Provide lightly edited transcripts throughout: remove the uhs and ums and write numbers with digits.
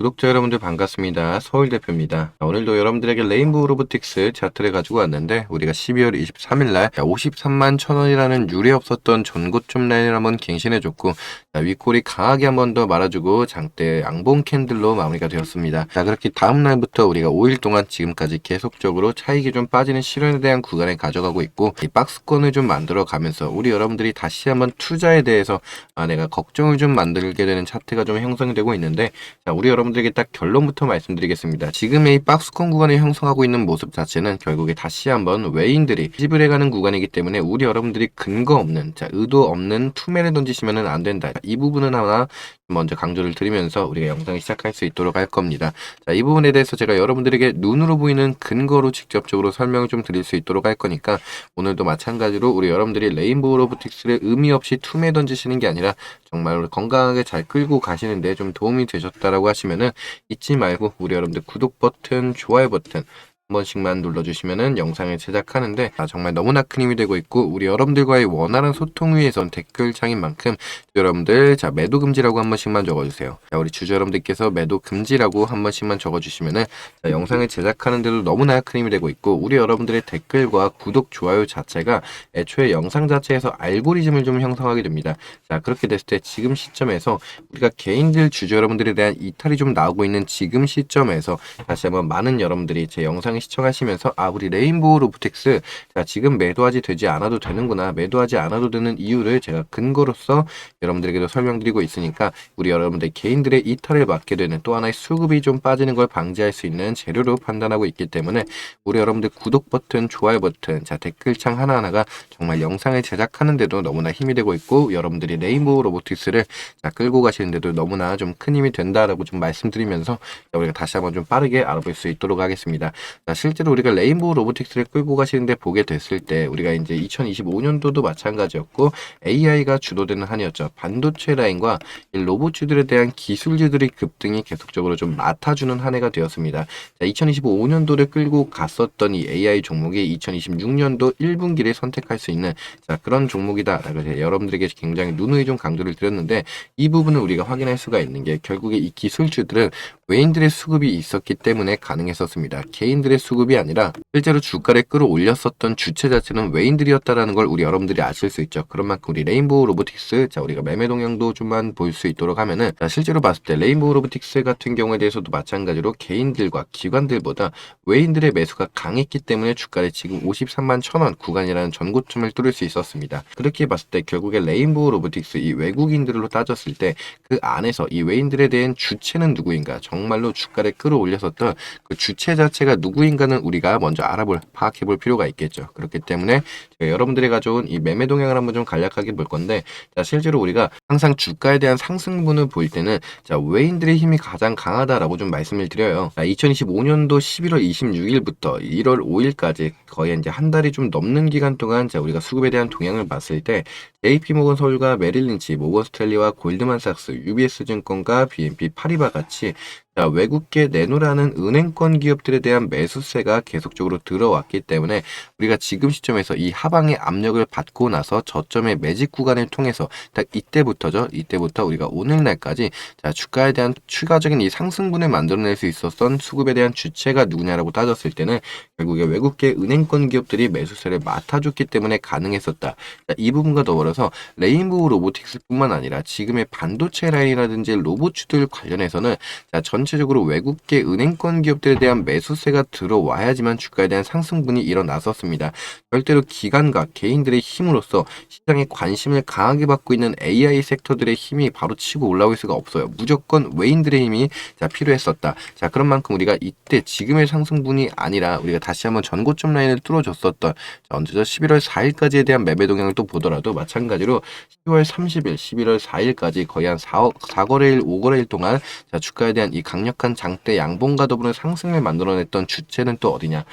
구독자 여러분들 반갑습니다. 서울 대표입니다. 오늘도 여러분들에게 레인보우 로보틱스 차트를 가지고 왔는데 우리가 12월 23일날 53만 1,000원이라는 유례 없었던 전고점 라인을 한번 갱신해줬고 윗골이 강하게 한 번 더 말아주고 장대 양봉 캔들로 마무리가 되었습니다. 그렇게 다음날부터 우리가 5일 동안 지금까지 계속적으로 차익이 좀 빠지는 실현에 대한 구간에 가져가고 있고 이 박스권을 좀 만들어 가면서 우리 여러분들이 다시 한번 투자에 대해서 내가 걱정을 좀 만들게 되는 차트가 좀 형성이 되고 있는데 우리 여러분들에게 딱 결론부터 말씀드리겠습니다. 지금의 이 박스권 구간을 형성하고 있는 모습 자체는 결국에 다시 한번 외인들이 집을 해가는 구간이기 때문에 우리 여러분들이 근거 없는 의도 없는 투매를 던지시면 안 된다. 이 부분은 하나 먼저 강조를 드리면서 우리가 영상을 시작할 수 있도록 할 겁니다. 이 부분에 대해서 제가 여러분들에게 눈으로 보이는 근거로 직접적으로 설명을 좀 드릴 수 있도록 할 거니까 오늘도 마찬가지로 우리 여러분들이 레인보우 로보틱스를 의미 없이 투매 던지시는 게 아니라 정말 건강하게 잘 끌고 가시는데 좀 도움이 되셨다라고 하시면은 잊지 말고 우리 여러분들 구독 버튼, 좋아요 버튼 한 번씩만 눌러주시면은 영상을 제작하는데 정말 너무나 큰 힘이 되고 있고 우리 여러분들과의 원활한 소통 위해선 댓글창인 만큼 여러분들 매도 금지라고 한 번씩만 적어주세요. 우리 주주 여러분들께서 매도 금지라고 한 번씩만 적어주시면은 영상을 제작하는데도 너무나 큰 힘이 되고 있고 우리 여러분들의 댓글과 구독, 좋아요 자체가 애초에 영상 자체에서 알고리즘을 좀 형성하게 됩니다. 그렇게 됐을 때 지금 시점에서 우리가 개인들 주주 여러분들에 대한 이탈이 좀 나오고 있는 지금 시점에서 다시 한번 많은 여러분들이 제 영상을 시청하시면서 우리 레인보우 로보틱스 지금 매도하지 되지 않아도 되는구나, 매도하지 않아도 되는 이유를 제가 근거로서 여러분들에게도 설명드리고 있으니까 우리 여러분들 개인들의 이탈을 막게 되는 또 하나의 수급이 좀 빠지는 걸 방지할 수 있는 재료로 판단하고 있기 때문에 우리 여러분들 구독 버튼, 좋아요 버튼, 댓글창 하나하나가 정말 영상을 제작하는데도 너무나 힘이 되고 있고 여러분들이 레인보우 로보틱스를 끌고 가시는데도 너무나 좀 큰 힘이 된다라고 좀 말씀드리면서 우리가 다시 한번 좀 빠르게 알아볼 수 있도록 하겠습니다. 실제로 우리가 레인보우 로보틱스를 끌고 가시는데 보게 됐을 때 우리가 이제 2025년도도 마찬가지였고 AI가 주도되는 한이었죠. 반도체 라인과 이 로봇주들에 대한 기술주들의 급등이 계속적으로 좀 맡아주는 한 해가 되었습니다. 2025년도를 끌고 갔었던 이 AI 종목이 2026년도 1분기를 선택할 수 있는 그런 종목이다라고 여러분들에게 굉장히 누누이 좀 강조를 드렸는데 이 부분을 우리가 확인할 수가 있는 게 결국에 이 기술주들은 외인들의 수급이 있었기 때문에 가능했었습니다. 개인들의 수급이 아니라 실제로 주가를 끌어올렸었던 주체 자체는 외인들이었다라는 걸 우리 여러분들이 아실 수 있죠. 그런 만큼 우리 레인보우 로보틱스 우리가 매매 동향도 좀만 볼 수 있도록 하면은 실제로 봤을 때 레인보우 로보틱스 같은 경우에 대해서도 마찬가지로 개인들과 기관들보다 외인들의 매수가 강했기 때문에 주가를 지금 53만 1,000원 구간이라는 전고점을 뚫을 수 있었습니다. 그렇게 봤을 때 결국에 레인보우 로보틱스 이 외국인들로 따졌을 때 그 안에서 이 외인들에 대한 주체는 누구인가, 정말로 주가를 끌어올렸었던 그 주체 자체가 누구인가는 우리가 먼저 파악해 볼 필요가 있겠죠. 그렇기 때문에 제가 여러분들이 가져온 이 매매 동향을 한번 좀 간략하게 볼 건데 실제로 우리가 항상 주가에 대한 상승분을 볼 때는 외인들의 힘이 가장 강하다라고 좀 말씀을 드려요. 2025년도 11월 26일부터 1월 5일까지 거의 이제 한 달이 좀 넘는 기간 동안 우리가 수급에 대한 동향을 봤을 때 JP모건 서울과 메릴린치, 모건 스탠리와 골드만삭스, UBS 증권과 BNP 파리바 같이 외국계 내놓으라는 은행권 기업들에 대한 매수세가 계속적으로 들어왔기 때문에 우리가 지금 시점에서 이 하방의 압력을 받고 나서 저점의 매직 구간을 통해서 딱 이때부터 우리가 오늘날까지 주가에 대한 추가적인 이 상승분을 만들어낼 수 있었던 수급에 대한 주체가 누구냐라고 따졌을 때는 결국에 외국계 은행권 기업들이 매수세를 맡아줬기 때문에 가능했었다. 이 부분과 더불어서 레인보우 로보틱스뿐만 아니라 지금의 반도체 라인이라든지 로봇주들 관련해서는 전체적으로 외국계 은행권 기업들에 대한 매수세가 들어와야지만 주가에 대한 상승분이 일어났었습니다. 절대로 기관과 개인들의 힘으로써 시장에 관심을 강하게 받고 있는 AI 섹터들의 힘이 바로 치고 올라올 수가 없어요. 무조건 외인들의 힘이 필요했었다. 그런 만큼 우리가 이때 지금의 상승분이 아니라 우리가 다시 한번 전고점 라인을 뚫어줬었던 언제죠? 11월 4일까지에 대한 매매 동향을 또 보더라도 마찬가지로 10월 30일, 11월 4일까지 거의 한 4거래일, 5거래일 동안 주가에 대한 이 강력한 장대 양봉과 더불어 상승을 만들어냈던 주체는 또 어디냐?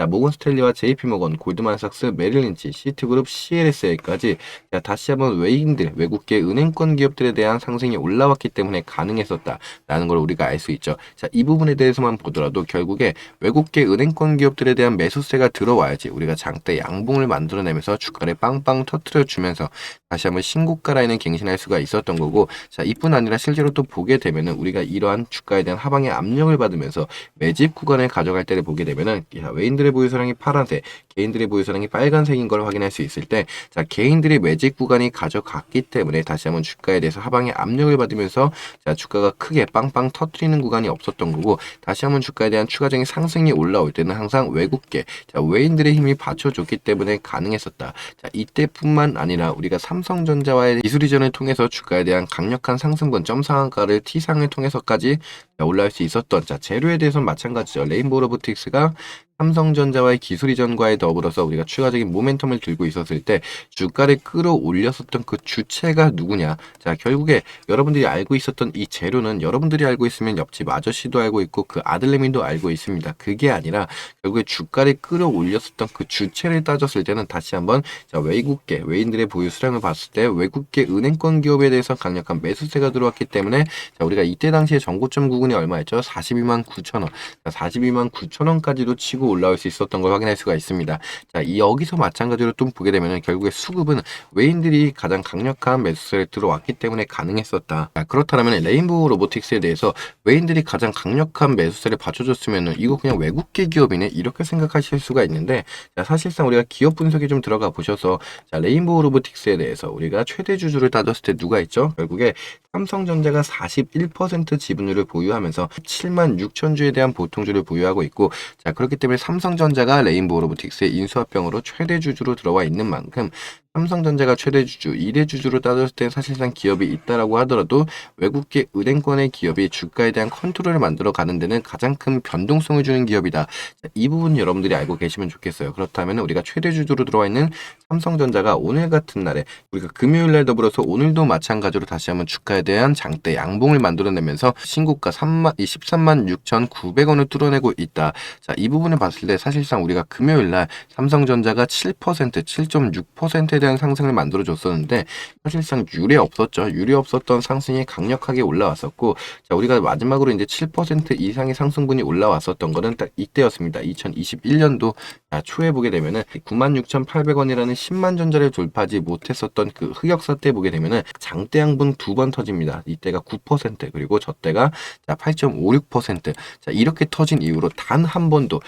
모건 스탠리와 JP모건, 골드만삭스, 메릴린치, 시티그룹, CLSA까지 다시 한번 외인들, 외국계 은행권 기업들에 대한 상승이 올라왔기 때문에 가능했었다라는 걸 우리가 알 수 있죠. 이 부분에 대해서만 보더라도 결국에 외국계 은행권 기업들에 대한 매수세가 들어와야지 우리가 장대 양봉을 만들어내면서 주가를 빵빵 터트려 주면서 다시 한번 신고가 라인을 갱신할 수가 있었던 거고 이뿐 아니라 실제로 또 보게 되면은 우리가 이러한 주가에 대한 대한 하방의 압력을 받으면서 매집 구간을 가져갈 때를 보게 되면은 외인들의 보유서량이 파란색, 개인들의 보유서량이 빨간색인 걸 확인할 수 있을 때, 자, 개인들의 매집 구간이 가져갔기 때문에 다시 한번 주가에 대해서 하방의 압력을 받으면서 자, 주가가 크게 빵빵 터뜨리는 구간이 없었던 거고, 다시 한번 주가에 대한 추가적인 상승이 올라올 때는 항상 외국계, 자, 외인들의 힘이 받쳐줬기 때문에 가능했었다. 자, 이때뿐만 아니라 우리가 삼성전자와의 기술 이전을 통해서 주가에 대한 강력한 상승분 점상한가를 T상을 통해서까지 올라올 수 있었던, 자, 재료에 대해서는 마찬가지죠. 레인보우 로보틱스가 삼성전자와의 기술 이전과에 더불어서 우리가 추가적인 모멘텀을 들고 있었을 때 주가를 끌어올렸었던 그 주체가 누구냐. 자, 결국에 여러분들이 알고 있었던 이 재료는 여러분들이 알고 있으면 옆집 아저씨도 알고 있고 그 아들내미도 알고 있습니다. 그게 아니라 결국에 주가를 끌어올렸었던 그 주체를 따졌을 때는 다시 한번 자, 외국계, 외인들의 보유 수량을 봤을 때 외국계 은행권 기업에 대해서 강력한 매수세가 들어왔기 때문에 자, 우리가 이때 당시에 전고점 구간이 얼마였죠? 42만 9천 원. 42만 9천 원까지도 치고 올라올 수 있었던 걸 확인할 수가 있습니다. 자, 여기서 마찬가지로 또 보게 되면 결국에 수급은 외인들이 가장 강력한 매수세를 들어왔기 때문에 가능했었다. 자, 그렇다면 레인보우 로보틱스에 대해서 외인들이 가장 강력한 매수세를 받쳐줬으면 이거 그냥 외국계 기업이네 이렇게 생각하실 수가 있는데, 자, 사실상 우리가 기업 분석에 좀 들어가 보셔서 자, 레인보우 로보틱스에 대해서 우리가 최대 주주를 따졌을 때 누가 있죠? 결국에 삼성전자가 41% 지분율을 보유하면서 7만 6천 주에 대한 보통주를 보유하고 있고, 자, 그렇기 때문에 삼성전자가 레인보우 로보틱스의 인수합병으로 최대 주주로 들어와 있는 만큼 삼성전자가 최대 주주, 2대 주주로 따졌을 때 사실상 기업이 있다라고 하더라도 외국계 은행권의 기업이 주가에 대한 컨트롤을 만들어 가는 데는 가장 큰 변동성을 주는 기업이다. 자, 이 부분 여러분들이 알고 계시면 좋겠어요. 그렇다면 우리가 최대 주주로 들어와 있는 삼성전자가 오늘 같은 날에 우리가 금요일 날 더불어서 오늘도 마찬가지로 다시 한번 주가에 대한 장대 양봉을 만들어내면서 신고가 13만 6,900원을 뚫어내고 있다. 자, 이 부분을 봤을 때 사실상 우리가 금요일 날 삼성전자가 7%, 7.6%에 대한 상승을 만들어줬었는데 사실상 유례 없었죠. 유례 없었던 상승이 강력하게 올라왔었고, 자, 우리가 마지막으로 이제 7% 이상의 상승분이 올라왔었던 거는 딱 이때였습니다. 2021년도 초에 보게 되면은 96,800원이라는 10만 전자를 돌파하지 못했었던 그 흑역사 때 보게 되면은 장대 양분 두 번 터집니다. 이때가 9% 그리고 저 때가 8.56%. 자, 이렇게 터진 이후로 단 한 번도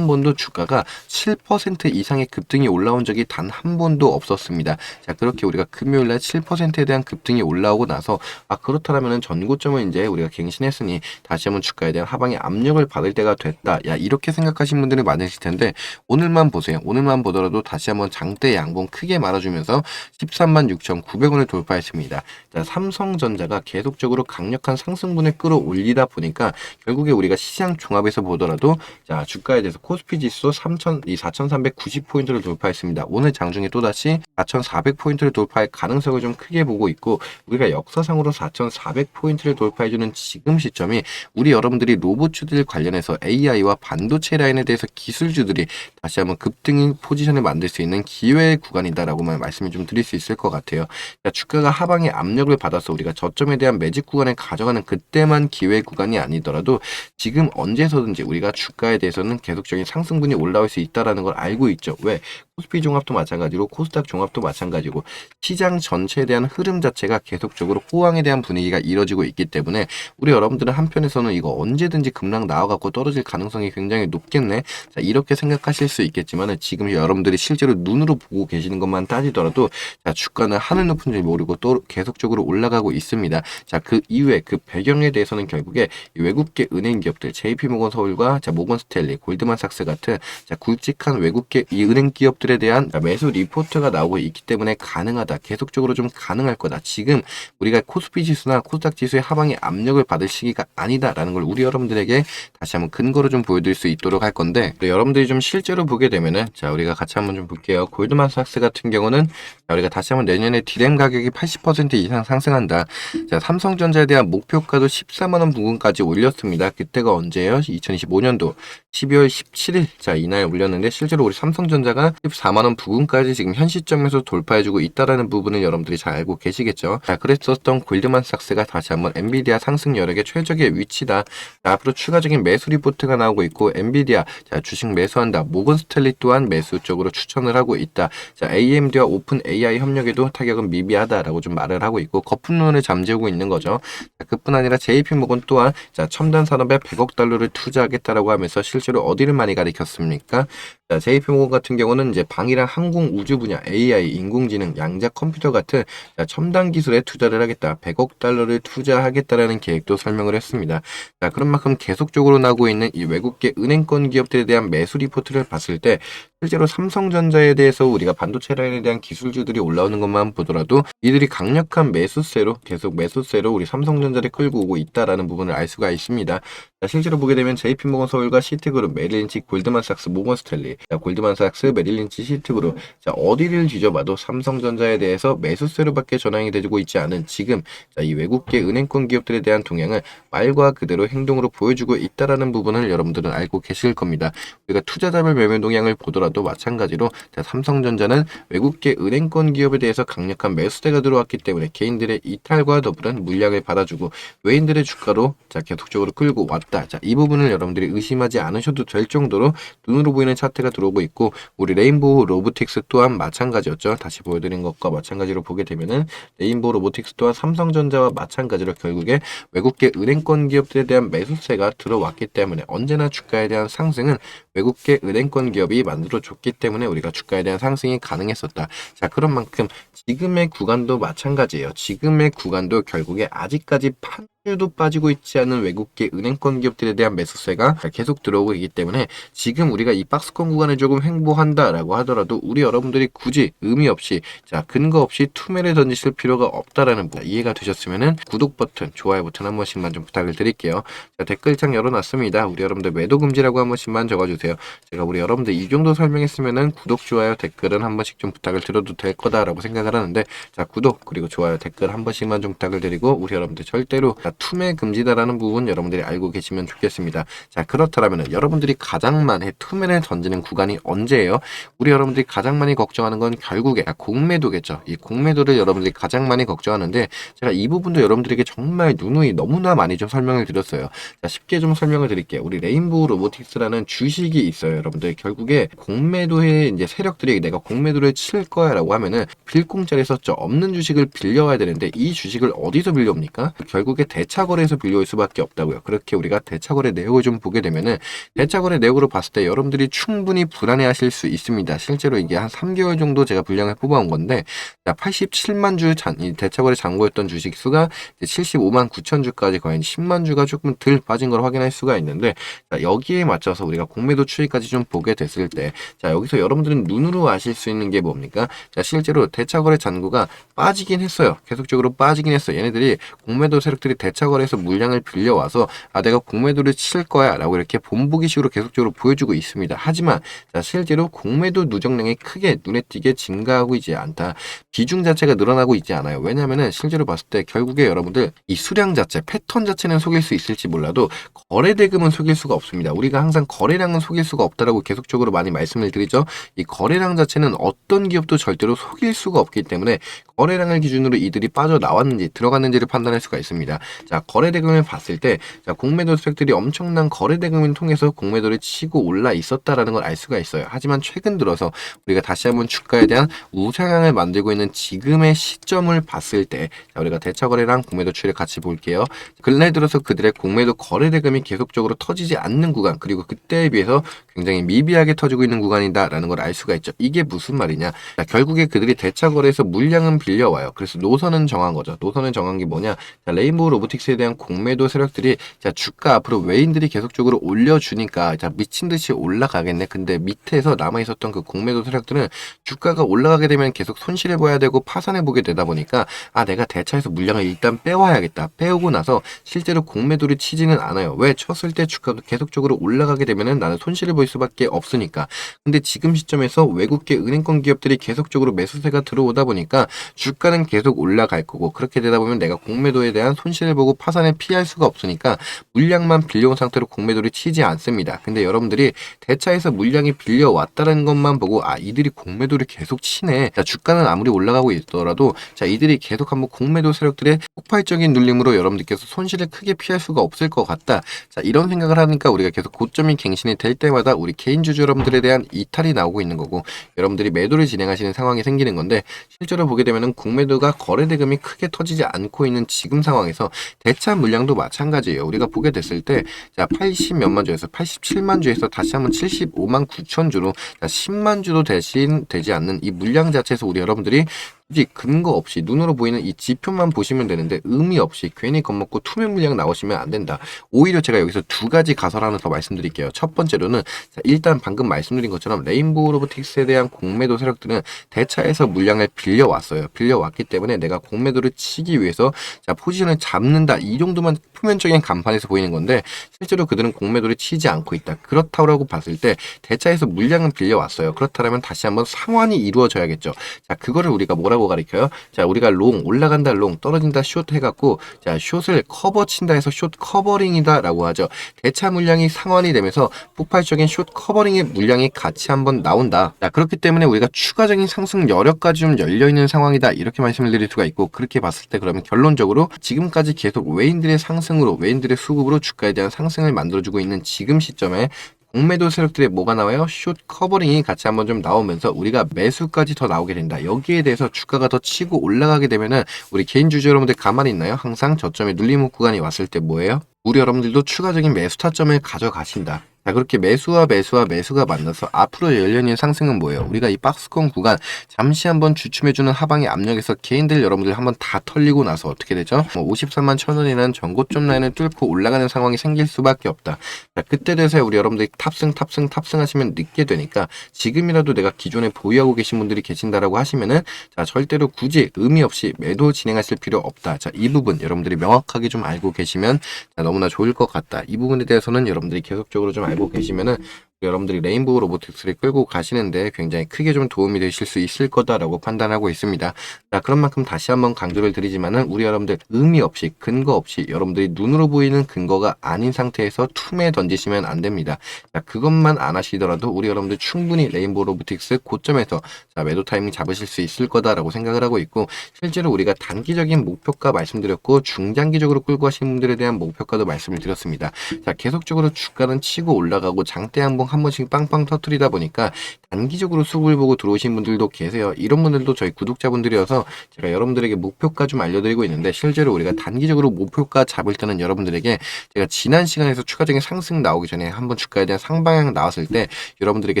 주가가 7% 이상의 급등이 올라온 적이 단 한 번도 없었습니다. 자, 그렇게 우리가 금요일 날 7%에 대한 급등이 올라오고 나서 그렇다면은 전고점을 이제 우리가 갱신했으니 다시 한번 주가에 대한 하방의 압력을 받을 때가 됐다. 야, 이렇게 생각하신 분들이 많으실 텐데 오늘만 보세요. 오늘만 보더라도 다시 한번 장대 양봉 크게 말아주면서 13만 6,900원을 돌파했습니다. 자, 삼성전자가 계속적으로 강력한 상승분을 끌어올리다 보니까 결국에 우리가 시장 종합에서 보더라도 자, 주가에 대해서 코스피 지수 4,390포인트를 돌파했습니다. 오늘 장중에 또다시 4,400포인트를 돌파할 가능성을 좀 크게 보고 있고, 우리가 역사상으로 4,400포인트를 돌파해주는 지금 시점이 우리 여러분들이 로봇주들 관련해서 AI와 반도체 라인에 대해서 기술주들이 다시 한번 급등 포지션을 만들 수 있는 기회의 구간이다라고만 말씀을 좀 드릴 수 있을 것 같아요. 그러니까 주가가 하방의 압력을 받아서 우리가 저점에 대한 매집 구간을 가져가는 그때만 기회 구간이 아니더라도 지금 언제서든지 우리가 주가에 대해서는 계속적인 상승분이 올라올 수 있다라는 걸 알고 있죠. 왜? 코스피 종합도 마찬가지로 코스닥 종합도 마찬가지고 시장 전체에 대한 흐름 자체가 계속적으로 호황에 대한 분위기가 이뤄지고 있기 때문에 우리 여러분들은 한편에서는 이거 언제든지 급락 나와갖고 떨어질 가능성이 굉장히 높겠네. 자, 이렇게 생각하실 수 있겠지만 지금 여러분들이 실제로 눈으로 보고 계시는 것만 따지더라도 자, 주가는 하늘 높은 줄 모르고 또 계속적으로 올라가고 있습니다. 자, 그 이후에 그 배경에 대해서는 결국에 외국계 은행 기업들 JP모건 서울과 자, 모건스탠리, 골드만삭스 같은 자, 굵직한 외국계 이 은행 기업들에 대한 매수 리포트가 나오고 있기 때문에 가능하다. 계속적으로 좀 가능할 거다. 지금 우리가 코스피 지수나 코스닥 지수의 하방의 압력을 받을 시기가 아니다라는 걸 우리 여러분들에게 다시 한번 근거로 좀 보여드릴 수 있도록 할 건데, 여러분들이 좀 실제로 보게 되면은 자, 우리가 같이 한번 좀 볼게요. 골드만삭스 같은 경우는 자, 우리가 다시 한번 내년에 디램 가격이 80% 이상 상승한다. 자, 삼성전자에 대한 목표가도 14만 원 부근까지 올렸습니다. 그때가 언제예요? 2025년도. 12월 17일 자 이날 올렸는데 실제로 우리 삼성전자가 14만원 부근까지 지금 현 시점에서 돌파해주고 있다라는 부분을 여러분들이 잘 알고 계시겠죠. 자 그랬었던 골드만삭스가 다시 한번 엔비디아 상승 여력의 최적의 위치다. 자, 앞으로 추가적인 매수 리포트가 나오고 있고 엔비디아 자 주식 매수한다. 모건스탠리 또한 매수 쪽으로 추천을 하고 있다. 자 AMD와 오픈 AI 협력에도 타격은 미비하다라고 좀 말을 하고 있고 거품론을 잠재우고 있는 거죠. 자, 그뿐 아니라 JP모건 또한 자 첨단 산업에 100억 달러를 투자하겠다라고 하면서 실제로 어디를 많이 가리켰습니까? 자, JP모건 같은 경우는 이제 방위랑 항공 우주 분야, AI, 인공지능, 양자 컴퓨터 같은 자, 첨단 기술에 투자를 하겠다. 100억 달러를 투자하겠다라는 계획도 설명을 했습니다. 자, 그런 만큼 계속적으로 나오고 있는 이 외국계 은행권 기업들에 대한 매수 리포트를 봤을 때 실제로 삼성전자에 대해서 우리가 반도체 라인에 대한 기술주들이 올라오는 것만 보더라도 이들이 강력한 매수세로 계속 매수세로 우리 삼성전자를 끌고 오고 있다라는 부분을 알 수가 있습니다. 자, 실제로 보게 되면 JP모건 서울과 시티그룹, 메릴린치, 골드만삭스, 모건스탠리, 자, 골드만삭스, 메릴린치, 시티그룹, 자, 어디를 뒤져봐도 삼성전자에 대해서 매수세로밖에 전환이 되고 있지 않은 지금 자, 이 외국계 은행권 기업들에 대한 동향을 말과 그대로 행동으로 보여주고 있다라는 부분을 여러분들은 알고 계실 겁니다. 우리가 투자자별 매매 동향을 보더라도 마찬가지로 자, 삼성전자는 외국계 은행권 기업에 대해서 강력한 매수세가 들어왔기 때문에 개인들의 이탈과 더불은 물량을 받아주고 외인들의 주가로 자, 계속적으로 끌고 왔다. 자, 이 부분을 여러분들이 의심하지 않으셔도 될 정도로 눈으로 보이는 차트가 들어오고 있고 우리 레인보우 로보틱스 또한 마찬가지였죠. 다시 보여드린 것과 마찬가지로 보게 되면은 레인보우 로보틱스 또한 삼성전자와 마찬가지로 결국에 외국계 은행권 기업들에 대한 매수세가 들어왔기 때문에 언제나 주가에 대한 상승은 외국계 은행권 기업이 만들어줬기 때문에 우리가 주가에 대한 상승이 가능했었다. 자, 그런 만큼 지금의 구간도 마찬가지예요. 지금의 구간도 결국에 아직까지 판주도 빠지고 있지 않은 외국계 은행권 기업들에 대한 매수세가 계속 들어오고 있기 때문에 지금 우리가 이 박스권 구간을 조금 횡보한다라고 하더라도 우리 여러분들이 굳이 의미 없이 자 근거 없이 투매를 던지실 필요가 없다라는 거 이해가 되셨으면은 구독 버튼, 좋아요 버튼 한 번씩만 좀 부탁을 드릴게요. 자, 댓글창 열어놨습니다. 우리 여러분들 매도 금지라고 한 번씩만 적어주세요. 제가 우리 여러분들 이 정도 설명했으면은 구독, 좋아요, 댓글은 한 번씩 좀 부탁을 드려도 될 거다라고 생각을 하는데 자 구독 그리고 좋아요, 댓글 한 번씩만 좀 부탁을 드리고 우리 여러분들 절대로 자, 투매 금지다라는 부분 여러분들이 알고 계시면 좋겠습니다. 자 그렇다면 여러분들이 가장 많이 투매를 던지는 구간이 언제예요? 우리 여러분들이 가장 많이 걱정하는 건 결국에 공매도겠죠. 이 공매도를 여러분들이 가장 많이 걱정하는데 제가 이 부분도 여러분들에게 정말 누누이 너무나 많이 좀 설명을 드렸어요. 자 쉽게 좀 설명을 드릴게요. 우리 레인보우 로보틱스라는 주식이 있어요. 여러분들 결국에 공매도의 이제 세력들이 내가 공매도를 칠 거야 라고 하면은 빌공짜리 썼죠. 없는 주식을 빌려와야 되는데 이 주식을 어디서 빌려옵니까? 결국에 대차거래에서 빌려올 수밖에 없다고요. 그렇게 우리가 대차거래 내역을 좀 보게 되면은 대차거래 내역으로 봤을 때 여러분들이 충분히 불안해하실 수 있습니다. 실제로 이게 한 3개월 정도 제가 분량을 뽑아온 건데 87만 주 이 대차거래 잔고였던 주식 수가 75만 9천 주까지 거의 10만 주가 조금 덜 빠진 걸 확인할 수가 있는데 자, 여기에 맞춰서 우리가 공매도 추이까지 좀 보게 됐을 때 자 여기서 여러분들은 눈으로 아실 수 있는 게 뭡니까? 자 실제로 대차거래 잔고가 빠지긴 했어요. 계속적으로 빠지긴 했어요. 얘네들이 공매도 세력들이 대차거래에서 물량을 빌려와서 아 내가 공매도를 칠 거야 라고 이렇게 본보기식으로 계속적으로 보여주고 있습니다. 하지만 자 실제로 공매도 누적량이 크게 눈에 띄게 증가하고 있지 않다. 비중 자체가 늘어나고 있지 않아요. 왜냐하면 실제로 봤을 때 결국에 여러분들 이 수량 자체, 패턴 자체는 속일 수 있을지 몰라도 거래 대금은 속일 수가 없습니다. 우리가 항상 거래량은 속일 수가 없다라고 계속적으로 많이 말씀을 드리죠. 이 거래량 자체는 어떤 기업도 절대로 속일 수가 없기 때문에 거래량을 기준으로 이들이 빠져나왔는지 들어갔는지를 판단할 수가 있습니다. 자 거래 대금을 봤을 때 자 공매도 세력들이 엄청난 거래 대금을 통해서 공매도를 치고 올라 있었다라는 걸 알 수가 있어요. 하지만 최근 들어서 우리가 다시 한번 주가에 대한 우상향을 만들고 있는 지금의 시점을 봤을 때 자, 우리가 대차거래랑 공매도 추이를 같이 볼게요. 근래 들어서 그들의 공매도 거래 대금이 계속적으로 터지지 않는 구간 그리고 그때에 비해서 굉장히 미비하게 터지고 있는 구간이다라는 걸 알 수가 있죠. 이게 무슨 말이냐? 자, 결국에 그들이 대차거래에서 물량은 빌려와요. 그래서 노선은 정한 거죠. 노선을 정한 게 뭐냐? 자, 레인보우 로보틱스에 대한 공매도 세력들이 자 주가 앞으로 외인들이 계속적으로 올려주니까 자 미친 듯이 올라가겠네. 근데 밑에서 남아 있었던 그 공매도 세력들은 주가가 올라가게 되면 계속 손실을 봐야 되고 파산해 보게 되다 보니까 아 내가 대차에서 물량을 일단 빼와야겠다. 빼오고 나서 실제로 공매도를 치지는 않아요. 왜? 쳤을 때 주가가 계속적으로 올라가게 되면은 나는 손실을 볼 수밖에 없으니까. 근데 지금 시점에서 외국계 은행권 기업들이 계속적으로 매수세가 들어오다 보니까 주가는 계속 올라갈 거고 그렇게 되다 보면 내가 공매도에 대한 손실을 보고 파산을 피할 수가 없으니까 물량만 빌려온 상태로 공매도를 치지 않습니다. 근데 여러분들이 대차에서 물량이 빌려왔다는 것만 보고 이들이 공매도를 계속 치네. 자, 주가는 아무리 올라가고 있더라도 자, 이들이 계속 한번 공매도 세력들의 폭발적인 눌림으로 여러분들께서 손실을 크게 피할 수가 없을 것 같다. 자, 이런 생각을 하니까 우리가 계속 고점이 갱신이 될 때마다 우리 개인 주주 여러분들에 대한 이탈이 나오고 있는 거고, 여러분들이 매도를 진행하시는 상황이 생기는 건데, 실제로 보게 되면은 공매도가 거래 대금이 크게 터지지 않고 있는 지금 상황에서 대차 물량도 마찬가지예요. 우리가 보게 됐을 때 자, 80 몇만 주에서 87만 주에서 다시 한번 75만 9천 주로 자, 10만 주도 대신 되지 않는 이 물량 자체에서 우리 여러분들이 굳이 근거 없이 눈으로 보이는 이 지표만 보시면 되는데 의미 없이 괜히 겁먹고 투명 물량 나오시면 안 된다. 오히려 제가 여기서 두 가지 가설 하나 더 말씀드릴게요. 첫 번째로는 자, 일단 방금 말씀드린 것처럼 레인보우 로보틱스에 대한 공매도 세력들은 대차에서 물량을 빌려왔어요. 빌려왔기 때문에 내가 공매도를 치기 위해서 자, 포지션을 잡는다. 이 정도만 표면적인 간판에서 보이는 건데 실제로 그들은 공매도를 치지 않고 있다. 그렇다고 봤을 때 대차에서 물량은 빌려왔어요. 그렇다면 다시 한번 상환이 이루어져야겠죠. 자, 그거를 우리가 뭐라고 가리켜요? 자, 우리가 롱 올라간다 롱 떨어진다 숏 해갖고 자, 숏을 커버 친다 해서 숏 커버링이다 라고 하죠. 대차 물량이 상환이 되면서 폭발적인 숏 커버링의 물량이 같이 한번 나온다. 자, 그렇기 때문에 우리가 추가적인 상승 여력까지 좀 열려있는 상황이다 이렇게 말씀을 드릴 수가 있고, 그렇게 봤을 때 그러면 결론적으로 지금까지 계속 외인들의 상승으로 외인들의 수급으로 주가에 대한 상승을 만들어주고 있는 지금 시점에 공매도 세력들의 뭐가 나와요? 숏 커버링이 같이 한번 좀 나오면서 우리가 매수까지 더 나오게 된다. 여기에 대해서 주가가 더 치고 올라가게 되면은 우리 개인 주주 여러분들 가만히 있나요? 항상 저점에 눌림 구간이 왔을 때 뭐예요? 우리 여러분들도 추가적인 매수 타점을 가져가신다. 자, 그렇게 매수와 매수가 만나서 앞으로 열려있는 상승은 뭐예요? 우리가 이 박스권 구간 잠시 한번 주춤해주는 하방의 압력에서 개인들 여러분들 한번 다 털리고 나서 어떻게 되죠? 53만 1,000원이라는 전고점 라인을 뚫고 올라가는 상황이 생길 수밖에 없다. 자, 그때 돼서 우리 여러분들이 탑승하시면 늦게 되니까 지금이라도 내가 기존에 보유하고 계신 분들이 계신다라고 하시면은 자, 절대로 굳이 의미 없이 매도 진행하실 필요 없다. 자, 이 부분 여러분들이 명확하게 좀 알고 계시면 자, 너무나 좋을 것 같다. 이 부분에 대해서는 여러분들이 계속적으로 좀 알고 계시면은 여러분들이 레인보우 로보틱스를 끌고 가시는데 굉장히 크게 좀 도움이 되실 수 있을 거다라고 판단하고 있습니다. 자, 그런 만큼 다시 한번 강조를 드리지만은 우리 여러분들 의미 없이 근거 없이 여러분들이 눈으로 보이는 근거가 아닌 상태에서 툼에 던지시면 안 됩니다. 자, 그것만 안 하시더라도 우리 여러분들 충분히 레인보우 로보틱스 고점에서 자, 매도 타이밍 잡으실 수 있을 거다라고 생각을 하고 있고, 실제로 우리가 단기적인 목표가 말씀드렸고 중장기적으로 끌고 가신 분들에 대한 목표가도 말씀을 드렸습니다. 자, 계속적으로 주가는 치고 올라가고 장대 한번 한 번씩 빵빵 터트리다 보니까 단기적으로 수급을 보고 들어오신 분들도 계세요. 이런 분들도 저희 구독자분들이어서 제가 여러분들에게 목표가 좀 알려드리고 있는데, 실제로 우리가 단기적으로 목표가 잡을 때는 여러분들에게 제가 지난 시간에서 추가적인 상승 나오기 전에 한번 주가에 대한 상방향 나왔을 때 여러분들에게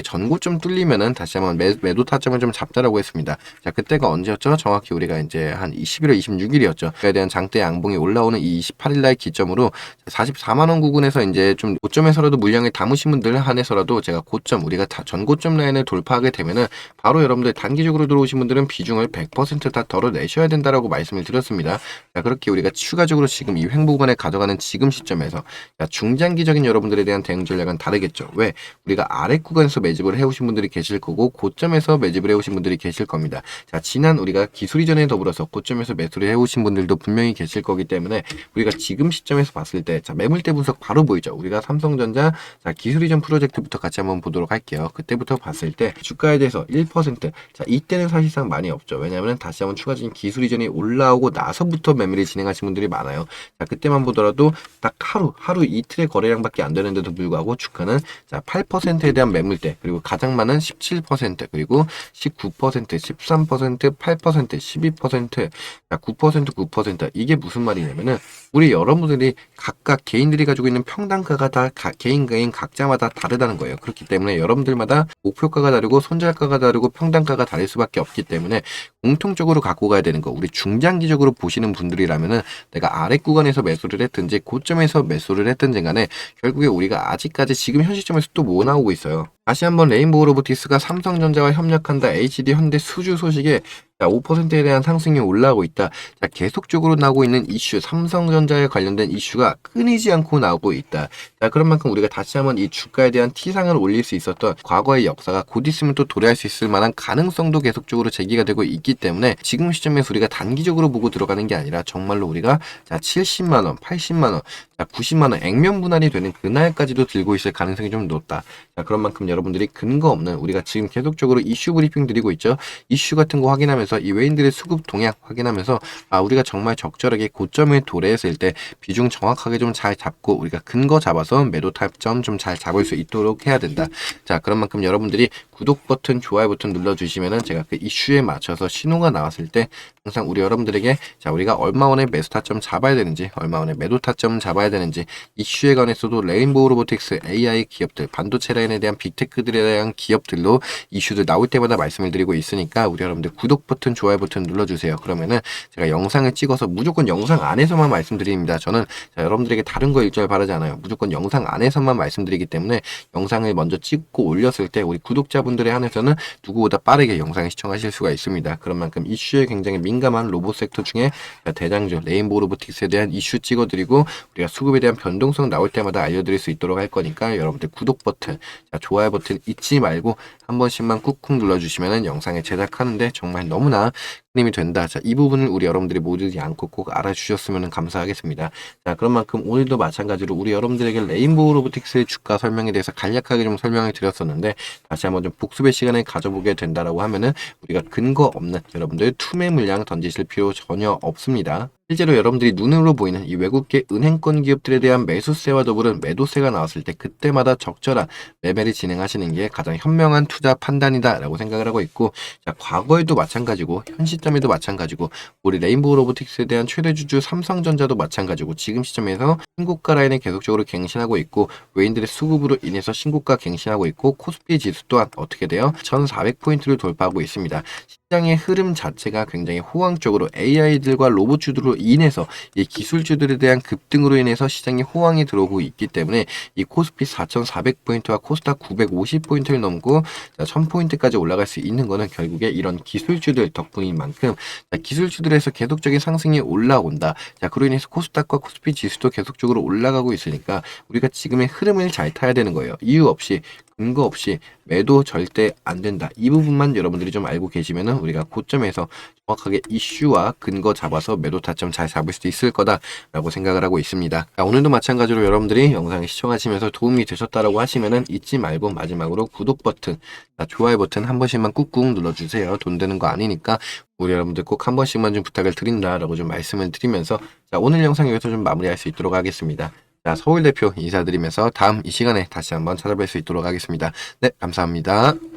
전고점 뚫리면은 다시 한번 매도 타점을 좀 잡자라고 했습니다. 자, 그때가 언제였죠? 정확히 우리가 이제 한 11월 26일이었죠. 그에 대한 장대 양봉이 올라오는 이 28일날 기점으로 44만원 구간에서 이제 좀 고점에서라도 물량을 담으신 분들 한해서라도 제가 고점 우리가 다 전고점 라인을 돌파하게 되면은 바로 여러분들 단기적으로 들어오신 분들은 비중을 100% 다 덜어내셔야 된다라고 말씀을 드렸습니다. 자, 그렇게 우리가 추가적으로 지금 이 횡보구간에 가져가는 지금 시점에서 자, 중장기적인 여러분들에 대한 대응 전략은 다르겠죠. 왜? 우리가 아래 구간에서 매집을 해오신 분들이 계실 거고 고점에서 매집을 해오신 분들이 계실 겁니다. 자, 지난 우리가 기술 이전에 더불어서 고점에서 매수를 해오신 분들도 분명히 계실 거기 때문에 우리가 지금 시점에서 봤을 때 자, 매물대 분석 바로 보이죠. 우리가 삼성전자 자, 기술 이전 프로젝트부터 같이 한번 보도록 할게요. 그때부터 봤을 때 주가에 대해서 1%, 자, 이때는 사실상 많이 없죠. 왜냐하면 다시 한번 추가적인 기술 이전이 올라오고 나서부터 매매를 진행하신 분들이 많아요. 자, 그때만 보더라도 딱 하루 이틀의 거래량밖에 안 되는데도 불구하고 주가는 자, 8%에 대한 매물대, 그리고 가장 많은 17%, 그리고 19%, 13%, 8%, 12%, 자, 9%, 이게 무슨 말이냐면은 우리 여러분들이 각각 개인들이 가지고 있는 평단가가 다 개인 각자마다 다르다는 거예요. 그렇기 때문에 여러분들마다 목표가가 다르고 손절가가 다르고 평단가가 다를 수밖에 없기 때문에 공통적으로 갖고 가야 되는 거, 우리 중장기적으로 보시는 분들이라면은 내가 아래 구간에서 매수를 했든지 고점에서 매수를 했든지 간에 결국에 우리가 아직까지 지금 현 시점에서 또 뭐 나오고 있어요. 다시 한번 레인보우 로보틱스가 삼성전자와 협력한다, HD 현대 수주 소식에 자, 5%에 대한 상승이 올라오고 있다. 자, 계속적으로 나오고 있는 이슈, 삼성전자에 관련된 이슈가 끊이지 않고 나오고 있다. 자, 그런 만큼 우리가 다시 한번 이 주가에 대한 T상을 올릴 수 있었던 과거의 역사가 곧 있으면 또 도래할 수 있을 만한 가능성도 계속적으로 제기가 되고 있기 때문에 지금 시점에서 우리가 단기적으로 보고 들어가는 게 아니라 정말로 우리가 자, 70만원, 80만원, 자, 90만원 액면 분할이 되는 그날까지도 들고 있을 가능성이 좀 높다. 자, 그런 만큼 여러분들이 근거 없는 우리가 지금 계속적으로 이슈 브리핑 드리고 있죠. 이슈 같은 거 확인하면서 이 외인들의 수급 동향 확인하면서 우리가 정말 적절하게 고점에 도래했을 때 비중 정확하게 좀 잘 잡고 우리가 근거 잡아서 매도 타점 좀 잘 잡을 수 있도록 해야 된다. 자, 그런 만큼 여러분들이 구독 버튼, 좋아요 버튼 눌러주시면은 제가 그 이슈에 맞춰서 신호가 나왔을 때 항상 우리 여러분들에게 자, 우리가 얼마 원의 매수 타점 잡아야 되는지, 얼마 원의 매도 타점 잡아야 되는지, 이슈에 관해서도 레인보우 로보틱스, AI 기업들, 반도체 라인에 대한 빅테크들에 대한 기업들로 이슈들 나올 때마다 말씀을 드리고 있으니까 우리 여러분들 구독 버튼, 좋아요 버튼 눌러주세요. 그러면은 제가 영상을 찍어서 무조건 영상 안에서만 말씀드립니다. 저는 자, 여러분들에게 다른 거 일절 바라지 않아요. 무조건 영상 안에서만 말씀드리기 때문에 영상을 먼저 찍고 올렸을 때 우리 구독자분들에 한해서는 누구보다 빠르게 영상을 시청하실 수가 있습니다. 그런 만큼 이슈에 굉장히 민감한 로봇 섹터 중에 대장주 레인보우 로보틱스에 대한 이슈 찍어드리고 우리가 수급에 대한 변동성 나올 때마다 알려드릴 수 있도록 할 거니까 여러분들 구독 버튼, 자, 좋아요 버튼 잊지 말고 한 번씩만 꾹꾹 눌러주시면 영상을 제작하는데 정말 너무나 힘이 된다. 자, 이 부분을 우리 여러분들이 모르지 않고 꼭 알아주셨으면 감사하겠습니다. 자, 그런 만큼 오늘도 마찬가지로 우리 여러분들에게 레인보우 로보틱스의 주가 설명에 대해서 간략하게 좀 설명을 드렸었는데 다시 한번 좀 복습의 시간을 가져보게 된다라고 하면은 우리가 근거 없는 여러분들 투매 물량 던지실 필요 전혀 없습니다. 실제로 여러분들이 눈으로 보이는 이 외국계 은행권 기업들에 대한 매수세와 더불어 매도세가 나왔을 때 그때마다 적절한 매매를 진행하시는 게 가장 현명한 투자 판단이다 라고 생각을 하고 있고 자, 과거에도 마찬가지고 현 시점에도 마찬가지고 우리 레인보우 로보틱스에 대한 최대 주주 삼성전자도 마찬가지고 지금 시점에서 신고가 라인을 계속적으로 갱신하고 있고 외인들의 수급으로 인해서 신고가 갱신하고 있고 코스피 지수 또한 어떻게 돼요? 1400포인트를 돌파하고 있습니다. 시장의 흐름 자체가 굉장히 호황적으로 AI들과 로봇주들로 인해서 이 기술주들에 대한 급등으로 인해서 시장에 호황이 들어오고 있기 때문에 이 코스피 4400포인트와 코스닥 950포인트를 넘고 1000포인트까지 올라갈 수 있는 거는 결국에 이런 기술주들 덕분인 만큼 기술주들에서 계속적인 상승이 올라온다. 자, 그로 인해서 코스닥과 코스피 지수도 계속적으로 올라가고 있으니까 우리가 지금의 흐름을 잘 타야 되는 거예요. 이유 없이 근거 없이 매도 절대 안 된다. 이 부분만 여러분들이 좀 알고 계시면은 우리가 고점에서 정확하게 이슈와 근거 잡아서 매도 타점 잘 잡을 수 있을 거다라고 생각을 하고 있습니다. 자, 오늘도 마찬가지로 여러분들이 영상을 시청하시면서 도움이 되셨다라고 하시면은 잊지 말고 마지막으로 구독 버튼, 좋아요 버튼 한 번씩만 꾹꾹 눌러주세요. 돈 되는 거 아니니까 우리 여러분들 꼭 한 번씩만 좀 부탁을 드린다라고 좀 말씀을 드리면서 자, 오늘 영상 여기서 좀 마무리할 수 있도록 하겠습니다. 자, 서울 대표 인사드리면서 다음 이 시간에 다시 한번 찾아뵐 수 있도록 하겠습니다. 네, 감사합니다.